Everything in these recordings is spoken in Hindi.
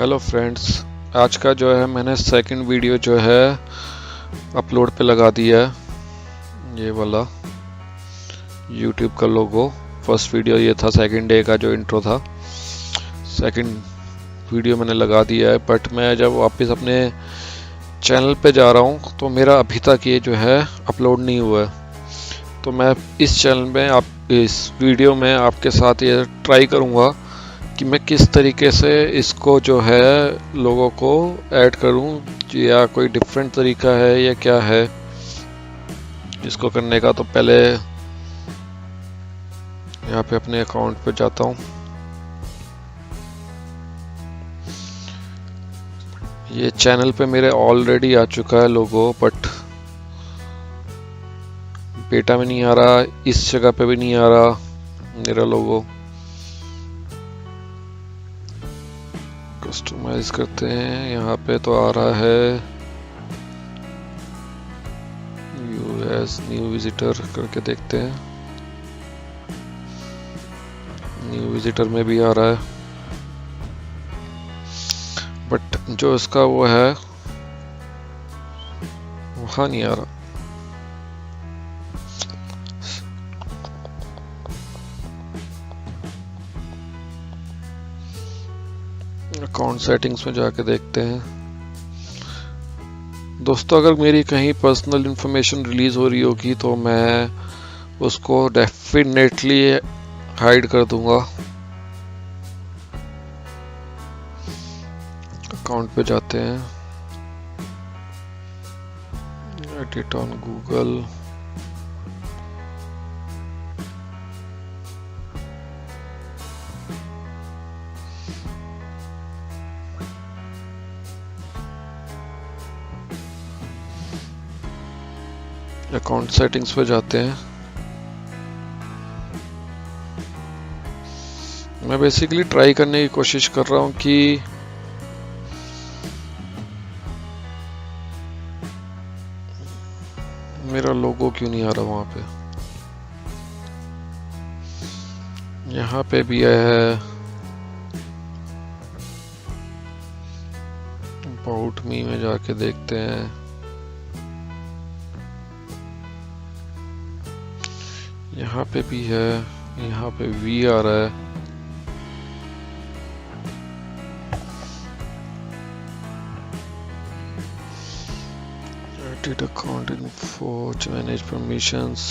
हेलो फ्रेंड्स, आज का जो है मैंने सेकंड वीडियो जो है अपलोड पे लगा दिया है। ये वाला YouTube का लोगो। फर्स्ट वीडियो ये था, सेकंड डे का जो इंट्रो था। सेकंड वीडियो मैंने लगा दिया है, बट मैं जब वापस अपने चैनल पे जा रहा हूँ तो मेरा अभी तक ये जो है अपलोड नहीं हुआ है। तो मैं इस चैनल में इस वीडियो में आपके साथ ये ट्राई करूँगा कि मैं किस तरीके से इसको जो है लोगों को ऐड करूं, या कोई डिफरेंट तरीका है या क्या है इसको करने का। तो पहले यहाँ पे अपने अकाउंट पे जाता हूं। ये चैनल पे मेरे ऑलरेडी आ चुका है लोगो, बट बेटा में नहीं आ रहा, इस जगह पे भी नहीं आ रहा मेरा लोगो। कस्टमाइज करते हैं, यहाँ पे तो आ रहा है यूएस न्यू विजिटर करके देखते हैं। न्यू विजिटर में भी आ रहा है, बट जो इसका वो है वहाँ नहीं आ रहा। अकाउंट सेटिंग्स में जाके देखते हैं। दोस्तों, अगर मेरी कहीं पर्सनल इंफॉर्मेशन रिलीज हो रही होगी तो मैं उसको डेफिनेटली हाइड कर दूंगा। अकाउंट पे जाते हैं, edit on Google, account settings पे जाते हैं। मैं बेसिकली ट्राई करने की कोशिश कर रहा हूं कि मेरा लोगो क्यों नहीं आ रहा वहां पे। यहाँ पे भी है अबाउट मी में जाके देखते हैं। यहाँ पे भी है, यहाँ पे वी आ रहा है। Edit account info, manage permissions.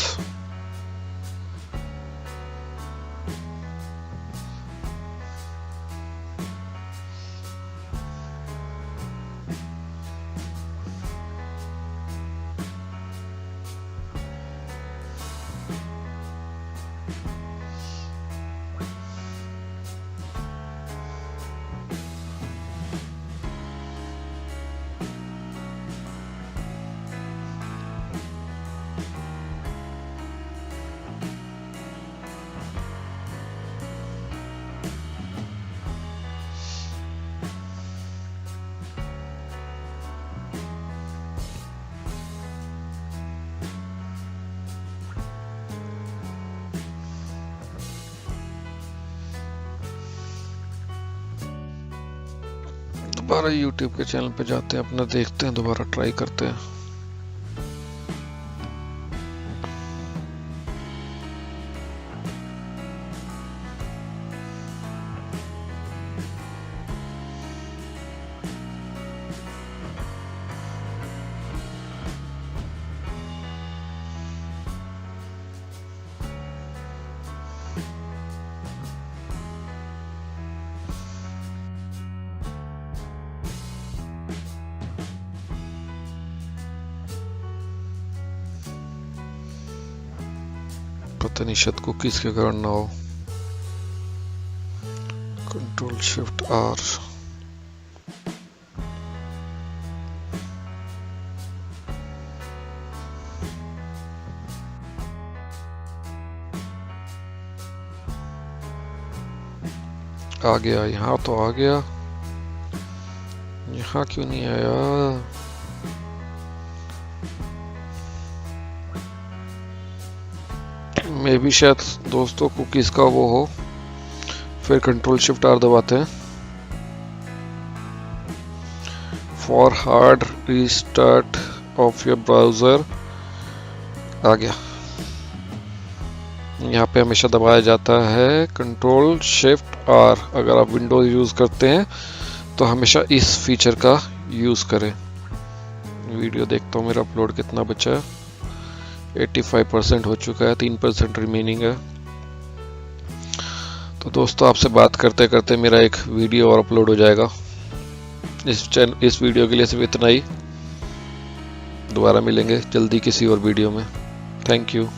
दोबारा YouTube के चैनल पे जाते हैं, अपना देखते हैं, दोबारा ट्राई करते हैं। पता नहीं शायद कुकीज के कारण ना हो। Control shift are. आ गया, यहाँ तो आ गया, यहाँ क्यों नहीं आया। मे भी शायद दोस्तों कुकीज का वो हो। फिर कंट्रोल शिफ्ट आर दबाते हैं। For hard restart of your browser आ गया। यहाँ पे हमेशा दबाया जाता है कंट्रोल शिफ्ट आर। अगर आप विंडोज यूज़ करते हैं तो हमेशा इस फीचर का यूज़ करें। वीडियो देखता हूँ मेरा अपलोड कितना बचा है। 85% हो चुका है, 3% रिमेनिंग है। तो दोस्तों आपसे बात करते करते मेरा एक वीडियो और अपलोड हो जाएगा। इस वीडियो के लिए सिर्फ इतना ही। दोबारा मिलेंगे जल्दी किसी और वीडियो में। Thank you.